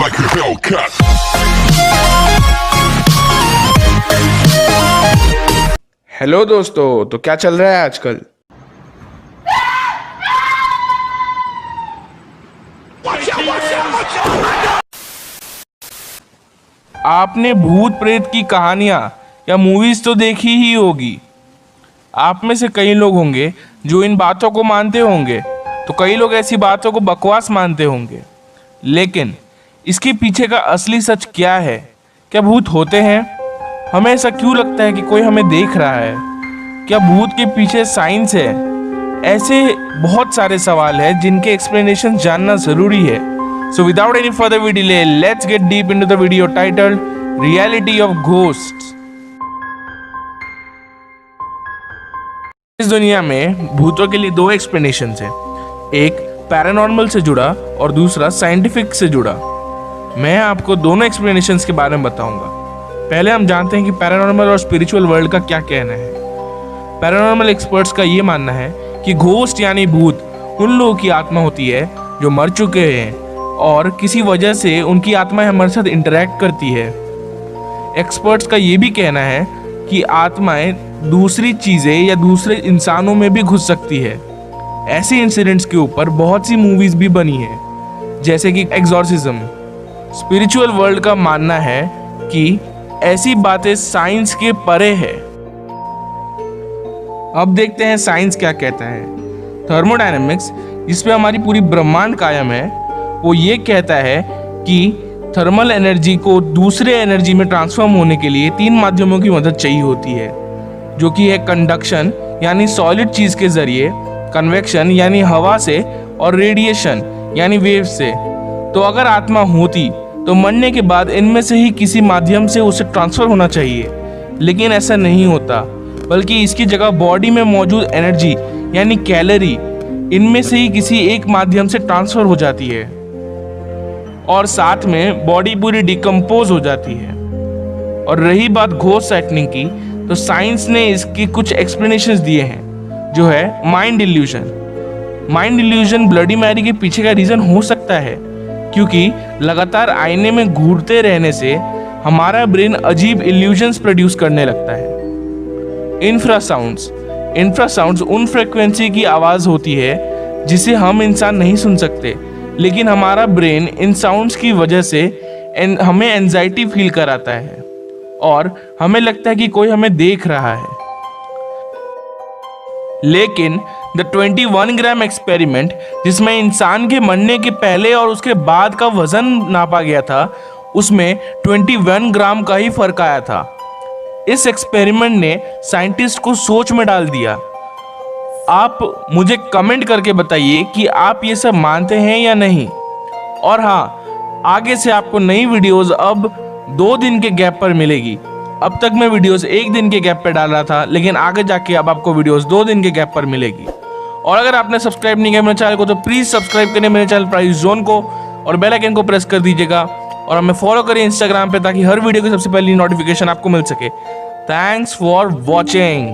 like a Hellcat. Hello दोस्तों, तो क्या चल रहा है आजकल? आपने भूत प्रेत की कहानियां या मूवीज तो देखी ही होगी। आप में से कई लोग होंगे जो इन बातों को मानते होंगे, तो कई लोग ऐसी बातों को बकवास मानते होंगे। लेकिन इसके पीछे का असली सच क्या है? क्या भूत होते हैं? हमें ऐसा क्यों लगता है कि कोई हमें देख रहा है? क्या भूत के पीछे साइंस है? ऐसे बहुत सारे सवाल हैं जिनके एक्सप्लेनेशन जानना जरूरी है। So without any further delay, let's get deep into the video titled Reality of Ghosts. इस दुनिया में भूतों के लिए दो एक्सप्लेनेशंस हैं, एक पैरानॉर्मल से जुड़ा और दूसरा साइंटिफिक से जुड़ा। मैं आपको दोनों एक्सप्लेनेशंस के बारे में बताऊंगा। पहले हम जानते हैं कि पैरानॉर्मल और स्पिरिचुअल वर्ल्ड का क्या कहना है। पैरानॉर्मल एक्सपर्ट्स का ये मानना है कि घोस्ट यानी भूत उन लोगों की आत्मा होती है जो मर चुके हैं और किसी वजह से उनकी आत्माएं हमारे साथ इंटरेक्ट करती है। एक्सपर्ट्स का ये भी कहना है कि आत्माएं दूसरी चीज़ें या दूसरे इंसानों में भी घुस सकती है। ऐसे इंसिडेंट्स के ऊपर बहुत सी मूवीज भी बनी है, जैसे कि एग्जॉर्सिज्म। स्पिरिचुअल वर्ल्ड का मानना है कि ऐसी बातें साइंस के परे है। अब देखते हैं साइंस क्या कहता है। थर्मोडायनेमिक्स, जिसपे हमारी पूरी ब्रह्मांड कायम है, वो ये कहता है कि थर्मल एनर्जी को दूसरे एनर्जी में ट्रांसफॉर्म होने के लिए तीन माध्यमों की मदद चाहिए होती है, जो कि है कंडक्शन यानी सॉलिड चीज़ के जरिए, कन्वेक्शन यानी हवा से, और रेडिएशन यानी वेव से। तो अगर आत्मा होती तो मरने के बाद इनमें से ही किसी माध्यम से उसे ट्रांसफर होना चाहिए, लेकिन ऐसा नहीं होता, बल्कि इसकी जगह बॉडी में मौजूद एनर्जी यानी कैलोरी इनमें से ही किसी एक माध्यम से ट्रांसफर हो जाती है और साथ में बॉडी पूरी डिकम्पोज हो जाती है। और रही बात घोस्ट साइटनिंग की, तो साइंस ने इसकी कुछ एक्सप्लेनेशंस दिए हैं, जो है mind illusion. Mind illusion bloody Mary के पीछे का रीजन हो सकता है, क्योंकि लगातार आईने में घूरते रहने से हमारा ब्रेन अजीब इल्यूजन्स प्रोड्यूस करने लगता है। इंफ्रासाउंड्स उन फ्रिक्वेंसी की आवाज़ होती है जिसे हम इंसान नहीं सुन सकते, लेकिन हमारा ब्रेन इन साउंड्स की वजह से हमें एंजाइटी फील कराता है और हमें लगता है कि कोई हमें देख रहा है। लेकिन द 21 ग्राम एक्सपेरिमेंट, जिसमें इंसान के मरने के पहले और उसके बाद का वजन नापा गया था, उसमें 21 ग्राम का ही फर्क आया था। इस एक्सपेरिमेंट ने साइंटिस्ट को सोच में डाल दिया। आप मुझे कमेंट करके बताइए कि आप ये सब मानते हैं या नहीं। और हाँ, आगे से आपको नई वीडियोस अब 2 दिन के गैप पर मिलेगी। अब तक मैं वीडियोस 1 दिन के गैप पर डाल रहा था, लेकिन आगे जाके अब आपको वीडियोस 2 दिन के गैप पर मिलेगी। और अगर आपने सब्सक्राइब नहीं किया मेरे चैनल को, तो प्लीज़ सब्सक्राइब करें मेरे चैनल प्राइस जोन को और बेल आइकन को प्रेस कर दीजिएगा। और हमें फॉलो करिए इंस्टाग्राम पे, ताकि हर वीडियो की सबसे पहली नोटिफिकेशन आपको मिल सके। Thanks for watching.